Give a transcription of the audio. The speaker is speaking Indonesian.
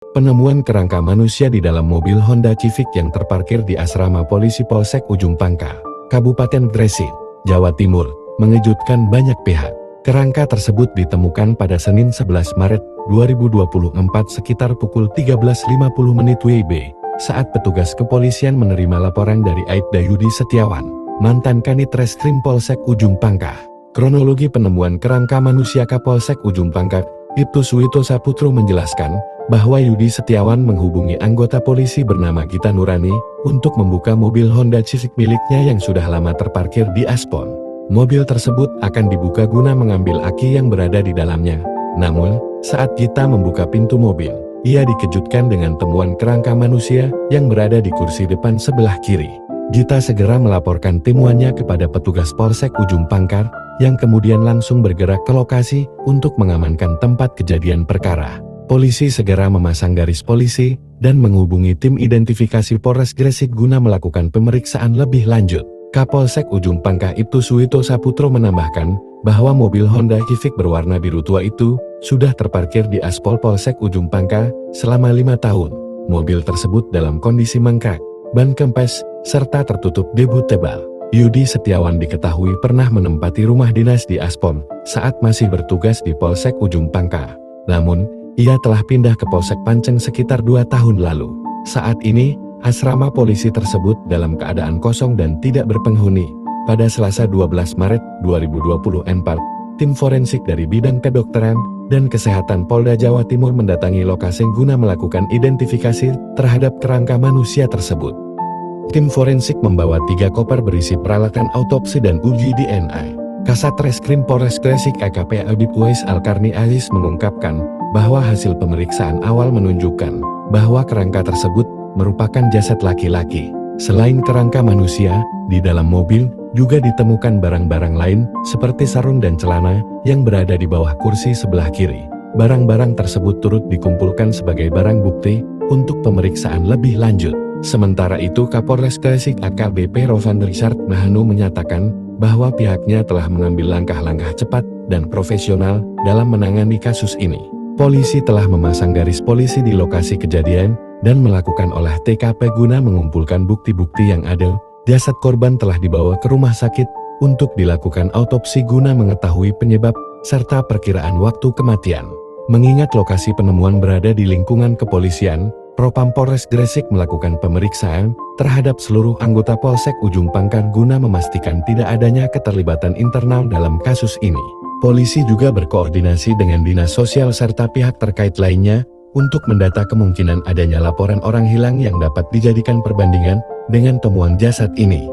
Penemuan kerangka manusia di dalam mobil Honda Civic yang terparkir di asrama polisi Polsek Ujung Pangkal, Kabupaten Gresik, Jawa Timur, mengejutkan banyak pihak. Kerangka tersebut ditemukan pada Senin 11 Maret 2024 sekitar pukul 13.50 WIB, saat petugas kepolisian menerima laporan dari Aibda Yudi Setiawan, mantan Kanit Reskrim Polsek Ujung Pangkal. Kronologi penemuan kerangka manusia Kapolsek Ujung Pangkal, Ibtu Suwito Saputro menjelaskan bahwa Yudi Setiawan menghubungi anggota polisi bernama Gita Nurani untuk membuka mobil Honda Civic miliknya yang sudah lama terparkir di aspal. Mobil tersebut akan dibuka guna mengambil aki yang berada di dalamnya. Namun, saat Gita membuka pintu mobil, ia dikejutkan dengan temuan kerangka manusia yang berada di kursi depan sebelah kiri. Gita segera melaporkan temuannya kepada petugas Polsek Ujung Pangkal, yang kemudian langsung bergerak ke lokasi untuk mengamankan tempat kejadian perkara. Polisi segera memasang garis polisi dan menghubungi tim identifikasi Polres Gresik guna melakukan pemeriksaan lebih lanjut. Kapolsek Ujung Pangkal Ibtu Suwito Saputro menambahkan bahwa mobil Honda Civic berwarna biru tua itu sudah terparkir di aspal Polsek Ujung Pangkal selama 5 tahun. Mobil tersebut dalam kondisi mangkrak, ban kempes, serta tertutup debu tebal. Yudi Setiawan diketahui pernah menempati rumah dinas di Aspom saat masih bertugas di Polsek Ujung Pangkal. Namun, ia telah pindah ke Polsek Panceng sekitar 2 tahun lalu. Saat ini, asrama polisi tersebut dalam keadaan kosong dan tidak berpenghuni. Pada Selasa 12 Maret 2024, tim forensik dari Bidang Kedokteran dan Kesehatan Polda Jawa Timur mendatangi lokasi guna melakukan identifikasi terhadap kerangka manusia tersebut. Tim forensik membawa 3 koper berisi peralatan autopsi dan uji DNA. Kasat Reskrim Polres Gresik AKP Adib Uwais Alkarni Aziz mengungkapkan bahwa hasil pemeriksaan awal menunjukkan bahwa kerangka tersebut merupakan jasad laki-laki. Selain kerangka manusia, di dalam mobil juga ditemukan barang-barang lain seperti sarung dan celana yang berada di bawah kursi sebelah kiri. Barang-barang tersebut turut dikumpulkan sebagai barang bukti untuk pemeriksaan lebih lanjut. Sementara itu, Kapolres Gresik AKBP Rovan Richard Mahanu menyatakan bahwa pihaknya telah mengambil langkah-langkah cepat dan profesional dalam menangani kasus ini. Polisi telah memasang garis polisi di lokasi kejadian dan melakukan olah TKP guna mengumpulkan bukti-bukti yang ada. Jasad korban telah dibawa ke rumah sakit untuk dilakukan autopsi guna mengetahui penyebab serta perkiraan waktu kematian. Mengingat lokasi penemuan berada di lingkungan kepolisian, Propam Polres Gresik melakukan pemeriksaan terhadap seluruh anggota Polsek Ujung Pangkal guna memastikan tidak adanya keterlibatan internal dalam kasus ini. Polisi juga berkoordinasi dengan Dinas Sosial serta pihak terkait lainnya untuk mendata kemungkinan adanya laporan orang hilang yang dapat dijadikan perbandingan dengan temuan jasad ini.